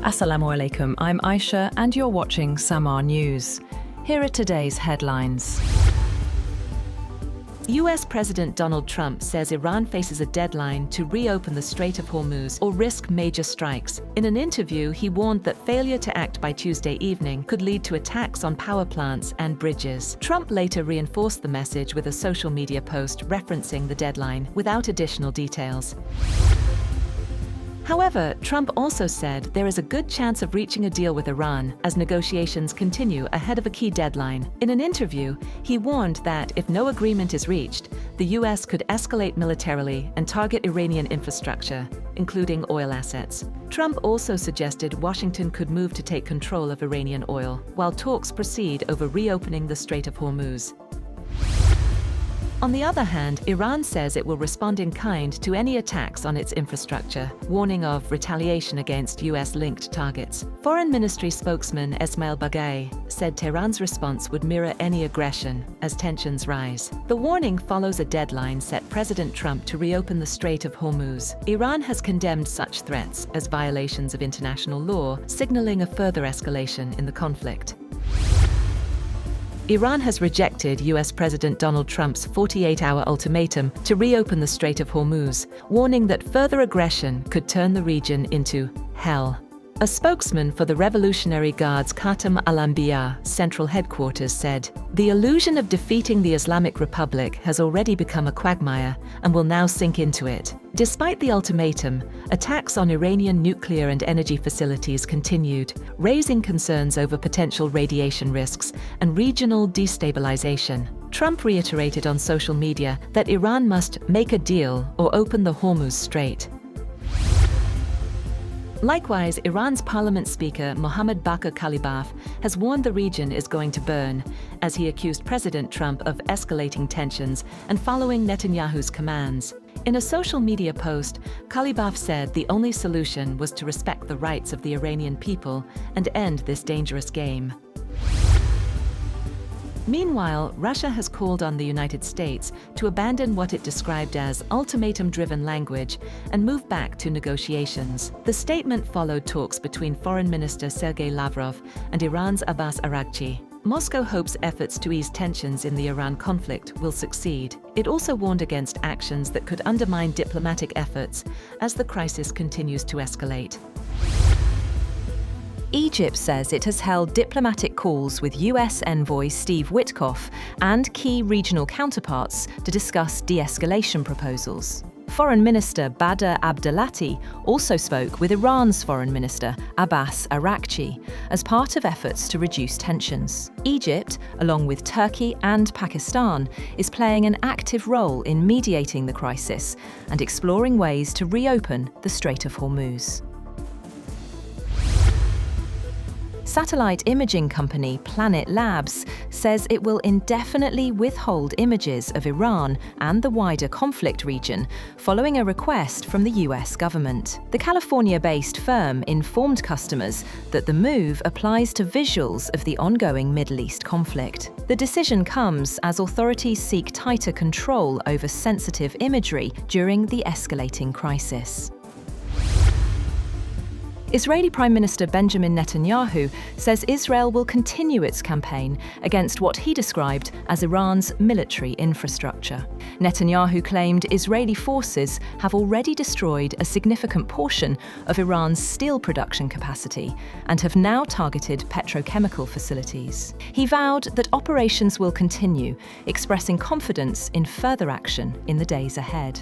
Assalamu alaikum, I'm Aisha and you're watching Samaa News. Here are today's headlines. US President Donald Trump says Iran faces a deadline to reopen the Strait of Hormuz or risk major strikes. In an interview, he warned that failure to act by Tuesday evening could lead to attacks on power plants and bridges. Trump later reinforced the message with a social media post referencing the deadline, without additional details. However, Trump also said there is a good chance of reaching a deal with Iran as negotiations continue ahead of a key deadline. In an interview, he warned that if no agreement is reached, the US could escalate militarily and target Iranian infrastructure, including oil assets. Trump also suggested Washington could move to take control of Iranian oil, while talks proceed over reopening the Strait of Hormuz. On the other hand, Iran says it will respond in kind to any attacks on its infrastructure, warning of retaliation against US-linked targets. Foreign Ministry spokesman Esmail Baghaei said Tehran's response would mirror any aggression as tensions rise. The warning follows a deadline set President Trump to reopen the Strait of Hormuz. Iran has condemned such threats as violations of international law, signaling a further escalation in the conflict. Iran has rejected US President Donald Trump's 48-hour ultimatum to reopen the Strait of Hormuz, warning that further aggression could turn the region into hell. A spokesman for the Revolutionary Guard's Khatam al-Anbiya central headquarters said, "The illusion of defeating the Islamic Republic has already become a quagmire and will now sink into it." Despite the ultimatum, attacks on Iranian nuclear and energy facilities continued, raising concerns over potential radiation risks and regional destabilization. Trump reiterated on social media that Iran must make a deal or open the Hormuz Strait. Likewise, Iran's parliament speaker Mohammad Bakr Kalibaf has warned the region is going to burn, as he accused President Trump of escalating tensions and following Netanyahu's commands. In a social media post, Kalibaf said the only solution was to respect the rights of the Iranian people and end this dangerous game. Meanwhile, Russia has called on the United States to abandon what it described as ultimatum-driven language and move back to negotiations. The statement followed talks between Foreign Minister Sergei Lavrov and Iran's Abbas Araghchi. Moscow hopes efforts to ease tensions in the Iran conflict will succeed. It also warned against actions that could undermine diplomatic efforts as the crisis continues to escalate. Egypt says it has held diplomatic calls with US envoy Steve Witkoff and key regional counterparts to discuss de-escalation proposals. Foreign Minister Badr Abdelati also spoke with Iran's Foreign Minister Abbas Araghchi as part of efforts to reduce tensions. Egypt, along with Turkey and Pakistan, is playing an active role in mediating the crisis and exploring ways to reopen the Strait of Hormuz. Satellite imaging company Planet Labs says it will indefinitely withhold images of Iran and the wider conflict region following a request from the US government. The California-based firm informed customers that the move applies to visuals of the ongoing Middle East conflict. The decision comes as authorities seek tighter control over sensitive imagery during the escalating crisis. Israeli Prime Minister Benjamin Netanyahu says Israel will continue its campaign against what he described as Iran's military infrastructure. Netanyahu claimed Israeli forces have already destroyed a significant portion of Iran's steel production capacity and have now targeted petrochemical facilities. He vowed that operations will continue, expressing confidence in further action in the days ahead.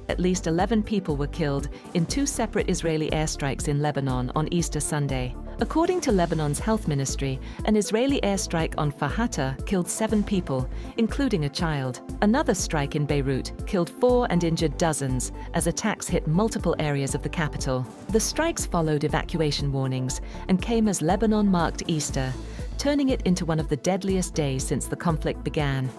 At least 11 people were killed in 2 separate Israeli airstrikes in Lebanon on Easter Sunday. According to Lebanon's health ministry, an Israeli airstrike on Fahata killed 7 people, including a child. Another strike in Beirut killed 4 and injured dozens as attacks hit multiple areas of the capital. The strikes followed evacuation warnings and came as Lebanon marked Easter, turning it into one of the deadliest days since the conflict began.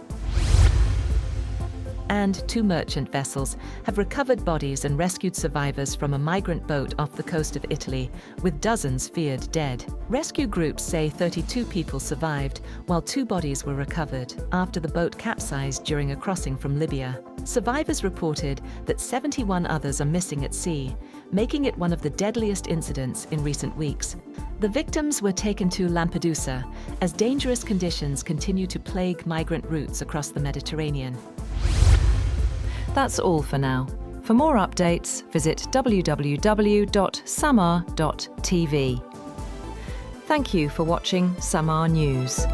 and 2 merchant vessels have recovered bodies and rescued survivors from a migrant boat off the coast of Italy, with dozens feared dead. Rescue groups say 32 people survived, while 2 bodies were recovered after the boat capsized during a crossing from Libya. Survivors reported that 71 others are missing at sea, making it one of the deadliest incidents in recent weeks. The victims were taken to Lampedusa as dangerous conditions continue to plague migrant routes across the Mediterranean. That's all for now. For more updates, visit www.samaa.tv. Thank you for watching Samaa News.